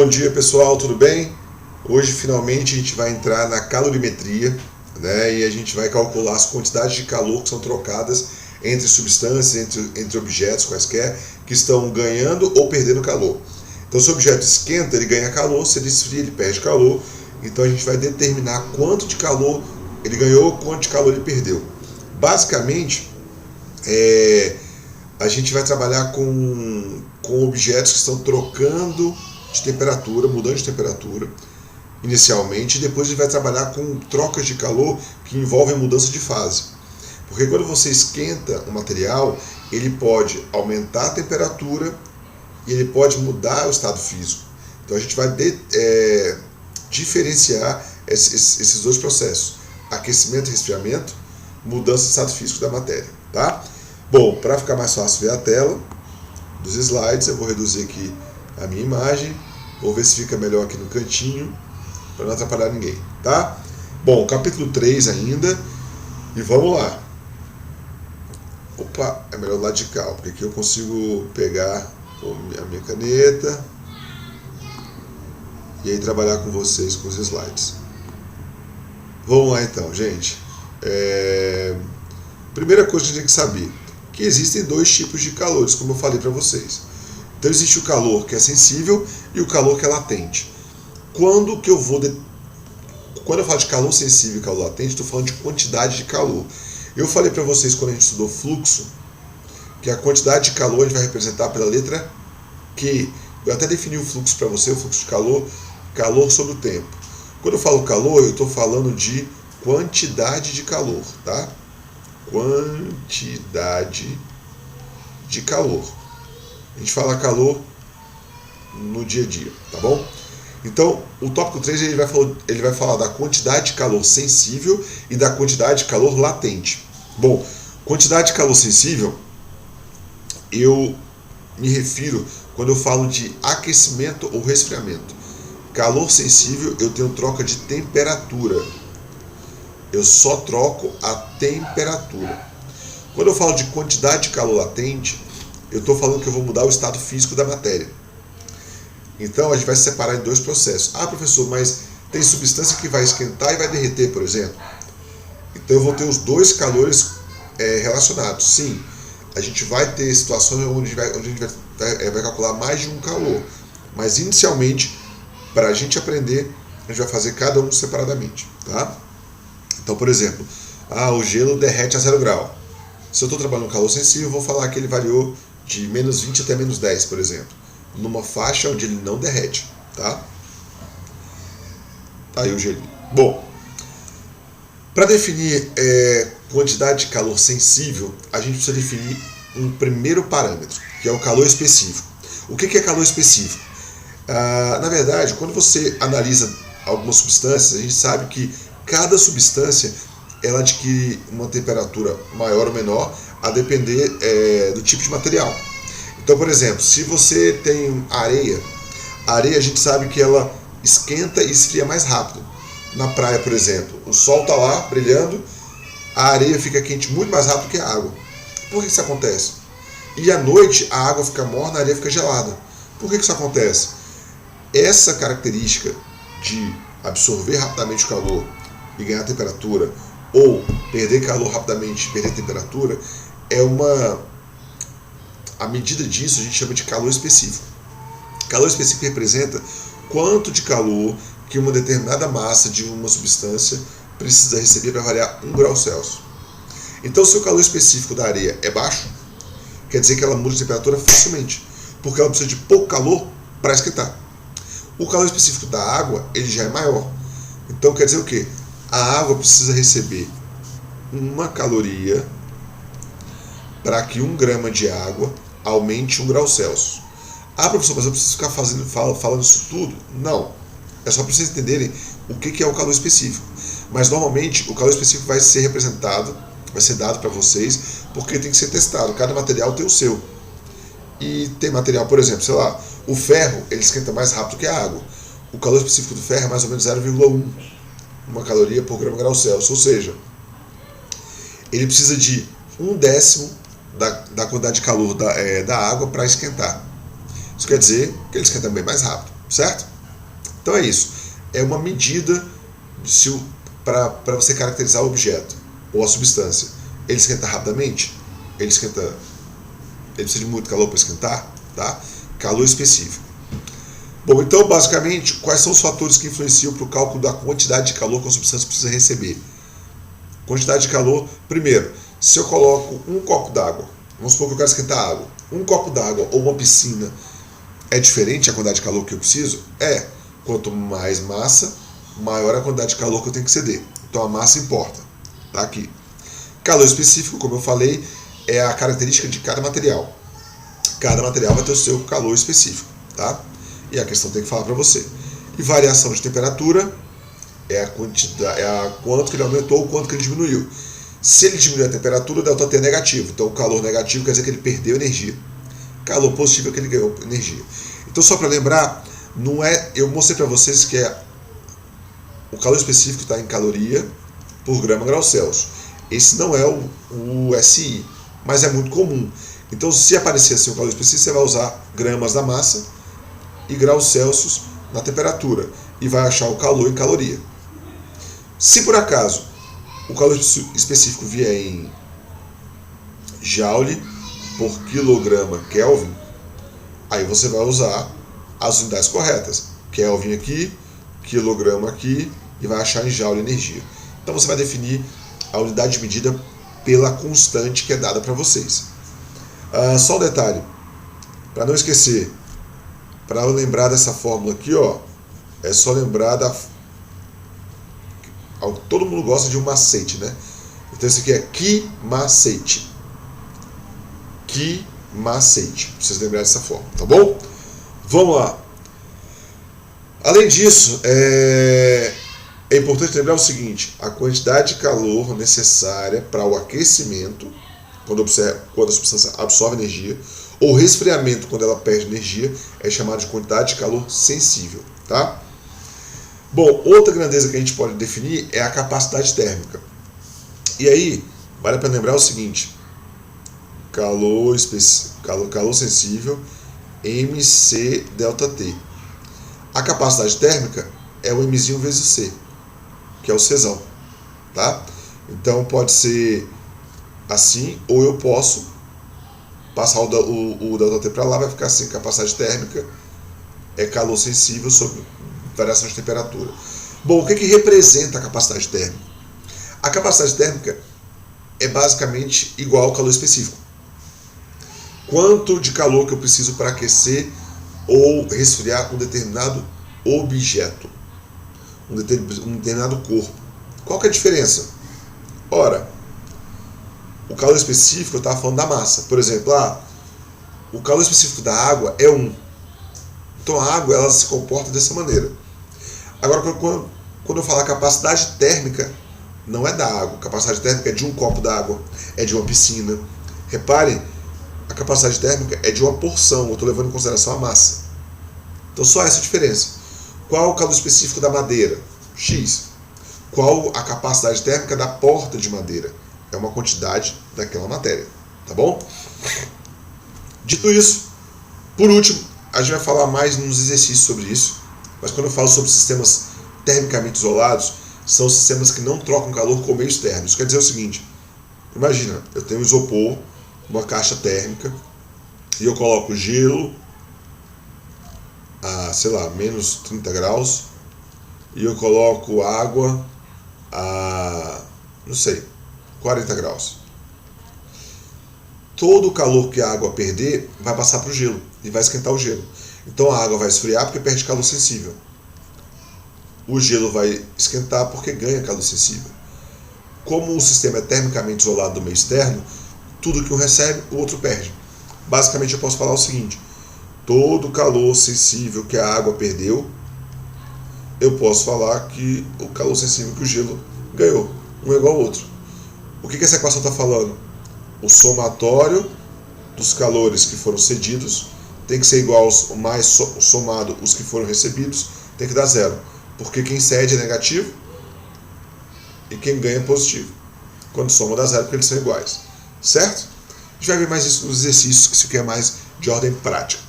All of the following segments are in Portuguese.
Bom dia pessoal, tudo bem? Hoje finalmente a gente vai entrar na calorimetria, né? E a gente vai calcular as quantidades de calor que são trocadas entre substâncias, entre objetos quaisquer que estão ganhando ou perdendo calor. Então se o objeto esquenta, ele ganha calor, se ele esfria, ele perde calor. Então a gente vai determinar quanto de calor ele ganhou, quanto de calor ele perdeu. Basicamente, a gente vai trabalhar com objetos que estão trocando de temperatura, mudando de temperatura inicialmente, e depois a gente vai trabalhar com trocas de calor que envolvem mudança de fase. Porque quando você esquenta o material, ele pode aumentar a temperatura e ele pode mudar o estado físico. Então a gente vai diferenciar esses dois processos: aquecimento e resfriamento, mudança de estado físico da matéria, tá? Bom, para ficar mais fácil ver a tela dos slides, eu vou reduzir aqui a minha imagem, vou ver se fica melhor aqui no cantinho, para não atrapalhar ninguém, tá? Bom, capítulo 3 ainda, e vamos lá. Opa, é melhor do lado de cá, porque aqui eu consigo pegar a minha caneta e aí trabalhar com vocês com os slides. Vamos lá então, gente. Primeira coisa que a gente tem que saber, que existem dois tipos de calores, como eu falei para vocês. Então existe o calor que é sensível e o calor que é latente. Quando eu falo de calor sensível e calor latente, estou falando de quantidade de calor. Eu falei para vocês quando a gente estudou fluxo, que a quantidade de calor a gente vai representar pela letra Q. Eu até defini o fluxo para você, o fluxo de calor sobre o tempo. Quando eu falo calor, eu estou falando de quantidade de calor, tá? Quantidade de calor. A gente fala calor no dia a dia, tá bom? Então, o tópico 3 ele vai falar da quantidade de calor sensível e da quantidade de calor latente. Bom, quantidade de calor sensível, eu me refiro quando eu falo de aquecimento ou resfriamento. Calor sensível, eu tenho troca de temperatura. Eu só troco a temperatura. Quando eu falo de quantidade de calor latente, eu estou falando que eu vou mudar o estado físico da matéria. Então a gente vai separar em dois processos. Ah, professor, mas tem substância que vai esquentar e vai derreter, por exemplo. Então eu vou ter os dois calores relacionados. Sim, a gente vai ter situações onde a gente vai calcular mais de um calor. Mas inicialmente, para a gente aprender, a gente vai fazer cada um separadamente, tá? Então, por exemplo, o gelo derrete a 0 grau. Se eu estou trabalhando com calor sensível, eu vou falar que ele variou de menos 20 até menos 10, por exemplo, numa faixa onde ele não derrete, tá? Tá aí o gelinho. Bom, para definir quantidade de calor sensível, a gente precisa definir um primeiro parâmetro, que é o calor específico. O que é calor específico? Na verdade, quando você analisa algumas substâncias, a gente sabe que cada substância ela adquire uma temperatura maior ou menor a depender do tipo de material. Então, por exemplo, se você tem areia, a areia a gente sabe que ela esquenta e esfria mais rápido. Na praia, por exemplo, o sol está lá brilhando, a areia fica quente muito mais rápido que a água. Por que isso acontece? E à noite a água fica morna, a areia fica gelada. Por que isso acontece? Essa característica de absorver rapidamente o calor e ganhar temperatura, ou perder calor rapidamente e perder temperatura, a medida disso a gente chama de calor específico. Calor específico representa quanto de calor que uma determinada massa de uma substância precisa receber para variar 1 grau Celsius. Então, se o calor específico da areia é baixo, quer dizer que ela muda de temperatura facilmente, porque ela precisa de pouco calor para esquentar. O calor específico da água, ele já é maior. Então, quer dizer o quê? A água precisa receber 1 caloria para que 1 grama de água aumente 1 grau Celsius. Ah, professor, mas eu preciso ficar falando isso tudo? Não. É só para vocês entenderem o que é o calor específico. Mas normalmente o calor específico vai ser representado, vai ser dado para vocês, porque tem que ser testado. Cada material tem o seu. E tem material, por exemplo, sei lá, o ferro, ele esquenta mais rápido que a água. O calor específico do ferro é mais ou menos 0,1. 1 caloria por grau Celsius. Ou seja, ele precisa de 1/10 da quantidade de calor da água para esquentar. Isso quer dizer que ele esquenta bem mais rápido, certo? Então é isso. É uma medida para você caracterizar o objeto ou a substância. Ele esquenta rapidamente? Ele precisa de muito calor para esquentar? Tá? Calor específico. Bom, então basicamente, quais são os fatores que influenciam para o cálculo da quantidade de calor que a substância precisa receber? Quantidade de calor, primeiro, se eu coloco um copo d'água, vamos supor que eu quero esquentar água, um copo d'água ou uma piscina, é diferente a quantidade de calor que eu preciso? É. Quanto mais massa, maior a quantidade de calor que eu tenho que ceder. Então a massa importa. Tá aqui. Calor específico, como eu falei, é a característica de cada material. Cada material vai ter o seu calor específico, tá? E a questão tem que falar para você. E variação de temperatura é a quantidade, quanto que ele aumentou ou quanto que ele diminuiu. Se ele diminuir a temperatura, o ΔT é negativo. Então o calor negativo quer dizer que ele perdeu energia. Calor positivo é que ele ganhou energia. Então só para lembrar, não é, eu mostrei para vocês que o calor específico está em caloria por grama grau Celsius. Esse não é o SI, mas é muito comum. Então se aparecer assim o calor específico, você vai usar gramas da massa e graus Celsius na temperatura e vai achar o calor em caloria. Se por acaso o calor específico vier em Joule por quilograma Kelvin, aí você vai usar as unidades corretas. Kelvin aqui, quilograma aqui, e vai achar em Joule energia. Então você vai definir a unidade de medida pela constante que é dada para vocês. Só um detalhe, para não esquecer, para lembrar dessa fórmula aqui, ó, é só lembrar todo mundo gosta de um macete, né? Então esse aqui é que macete. Que macete. Pra vocês lembrarem dessa forma, tá bom? Vamos lá. Além disso, é importante lembrar o seguinte: a quantidade de calor necessária para o aquecimento, quando a substância absorve energia, ou resfriamento, quando ela perde energia, é chamada de quantidade de calor sensível, tá? Bom, outra grandeza que a gente pode definir é a capacidade térmica. E aí, vale para lembrar o seguinte: calor sensível, MC ΔT. A capacidade térmica é o Mzinho vezes o C, que é o Czão, tá? Então pode ser assim, ou eu posso passar o ΔT para lá, vai ficar assim: capacidade térmica é calor sensível sobre variação de temperatura. Bom, o que representa a capacidade térmica? A capacidade térmica é basicamente igual ao calor específico. Quanto de calor que eu preciso para aquecer ou resfriar um determinado objeto, um determinado corpo. Qual que é a diferença? Ora, o calor específico eu estava falando da massa. Por exemplo, o calor específico da água é 1. Então a água ela se comporta dessa maneira. Agora, quando eu falar capacidade térmica, não é da água. Capacidade térmica é de um copo d'água, é de uma piscina. Reparem, a capacidade térmica é de uma porção, eu estou levando em consideração a massa. Então só essa diferença. Qual o calor específico da madeira? X. Qual a capacidade térmica da porta de madeira? É uma quantidade daquela matéria. Tá bom? Dito isso, por último, a gente vai falar mais nos exercícios sobre isso. Mas quando eu falo sobre sistemas termicamente isolados, são sistemas que não trocam calor com o meio externo. Isso quer dizer o seguinte: imagina, eu tenho um isopor, uma caixa térmica, e eu coloco gelo a, sei lá, menos 30 graus, e eu coloco água a, não sei, 40 graus. Todo o calor que a água perder vai passar para o gelo e vai esquentar o gelo. Então a água vai esfriar porque perde calor sensível. O gelo vai esquentar porque ganha calor sensível. Como o sistema é termicamente isolado do meio externo, tudo que um recebe, o outro perde. Basicamente eu posso falar o seguinte: todo o calor sensível que a água perdeu, eu posso falar que o calor sensível que o gelo ganhou. Um é igual ao outro. O que essa equação está falando? O somatório dos calores que foram cedidos tem que ser igual ao mais somado os que foram recebidos, tem que dar zero. Porque quem cede é negativo e quem ganha é positivo. Quando soma dá zero porque eles são iguais. Certo? A gente vai ver mais isso nos exercícios, que isso aqui é mais de ordem prática.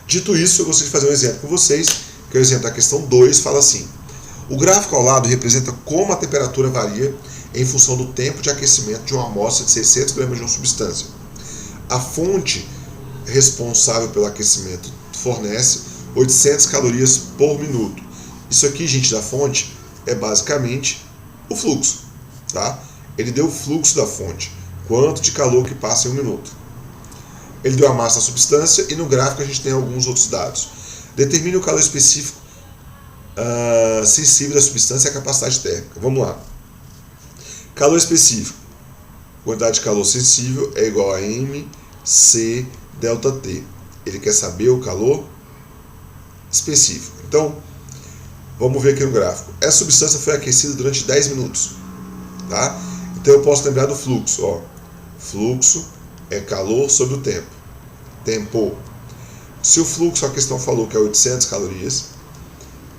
Dito isso, eu gostaria de fazer um exemplo com vocês que é o exemplo da questão 2, fala assim: o gráfico ao lado representa como a temperatura varia em função do tempo de aquecimento de uma amostra de 600 gramas de uma substância. A fonte responsável pelo aquecimento fornece 800 calorias por minuto. Isso aqui, gente, da fonte é basicamente o fluxo, tá? Ele deu o fluxo da fonte, quanto de calor que passa em um minuto. Ele deu a massa da substância e no gráfico a gente tem alguns outros dados. Determine o calor específico sensível da substância e a capacidade térmica. Vamos lá. Calor específico. Quantidade de calor sensível é igual a mc delta T. Ele quer saber o calor específico. Então, vamos ver aqui no gráfico. Essa substância foi aquecida durante 10 minutos. Tá? Então eu posso lembrar do fluxo. Ó. Fluxo é calor sobre o tempo. Tempo. Se o fluxo, a questão falou que é 800 calorias,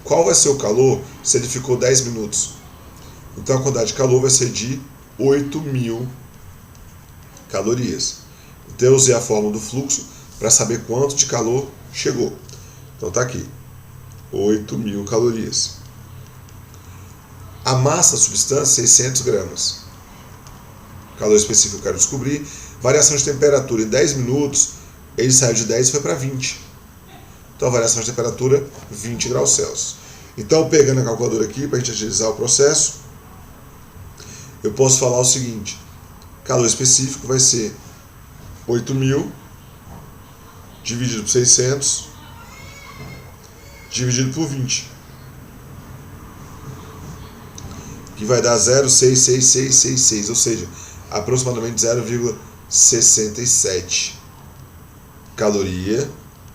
qual vai ser o calor se ele ficou 10 minutos? Então a quantidade de calor vai ser de 8.000 calorias. Então eu usei a fórmula do fluxo para saber quanto de calor chegou. Então está aqui, 8.000 calorias. A massa da substância, 600 gramas. Calor específico eu quero descobrir. Variação de temperatura em 10 minutos, ele saiu de 10 e foi para 20. Então a variação de temperatura, 20 graus Celsius. Então, pegando a calculadora aqui, para a gente agilizar o processo, eu posso falar o seguinte: calor específico vai ser 8.000 dividido por 600 dividido por 20, que vai dar 0,66666, ou seja, aproximadamente 0,67 caloria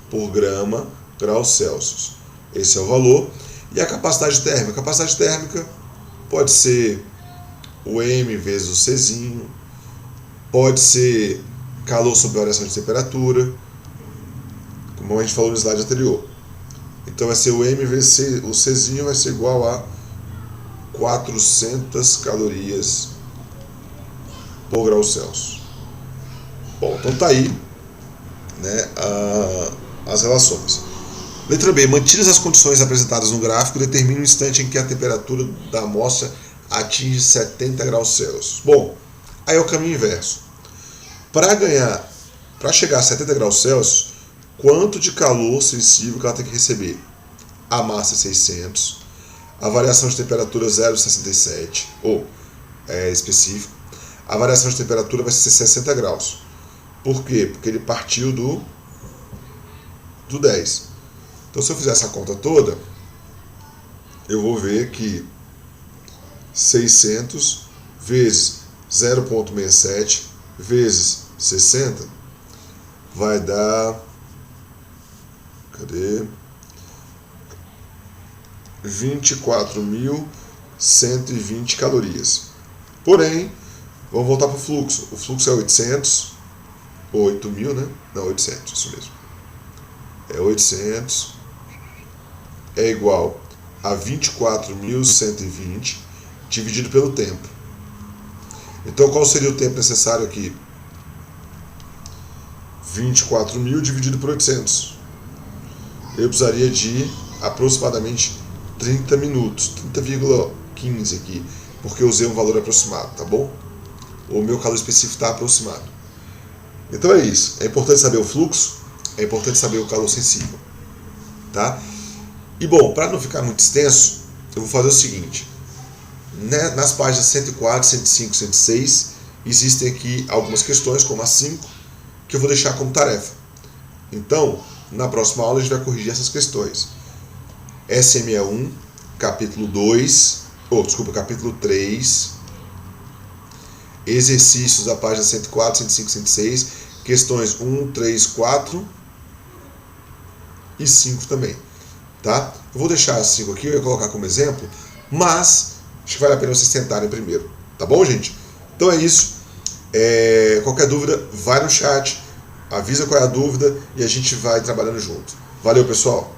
por grama graus Celsius. Esse é o valor. E a capacidade térmica? A capacidade térmica pode ser o M vezes o Czinho, pode ser calor sob variação de temperatura, como a gente falou no slide anterior. Então vai ser o M vezes o Czinho, vai ser igual a 400 calorias por grau Celsius. Bom, então tá aí, né, as relações. Letra B. Mantidas as condições apresentadas no gráfico, determine o instante em que a temperatura da amostra atinge 70 graus Celsius. Bom, aí é o caminho inverso. Para chegar a 70 graus Celsius, quanto de calor sensível que ela tem que receber? A massa é 600, a variação de temperatura 0,67, ou específico. A variação de temperatura vai ser 60 graus. Por quê? Porque ele partiu do 10. Então, se eu fizer essa conta toda, eu vou ver que 600 vezes 0,67 vezes 60 vai dar... Cadê? 24.120 calorias. Porém, vamos voltar para o fluxo. O fluxo é 800, ou 8.000, né? Não, 800, isso mesmo. É 800, é igual a 24.120 dividido pelo tempo. Então, qual seria o tempo necessário aqui? 24.000 dividido por 800. Eu precisaria de aproximadamente 30 minutos, 30,15 aqui, porque eu usei um valor aproximado, tá bom? O meu calor específico está aproximado. Então é isso. É importante saber o fluxo, é importante saber o calor sensível, tá? E bom, para não ficar muito extenso, eu vou fazer o seguinte, né? Nas páginas 104, 105, 106, existem aqui algumas questões, como a 5, que eu vou deixar como tarefa. Então, na próxima aula a gente vai corrigir essas questões. SME1, capítulo 2, capítulo 3, exercícios da página 104, 105, 106, questões 1, 3, 4 e 5 também, tá? Eu vou deixar as 5 aqui, eu ia colocar como exemplo, mas acho que vale a pena vocês tentarem primeiro, tá bom, gente? Então é isso. Qualquer dúvida, vai no chat, avisa qual é a dúvida e a gente vai trabalhando junto. Valeu, pessoal!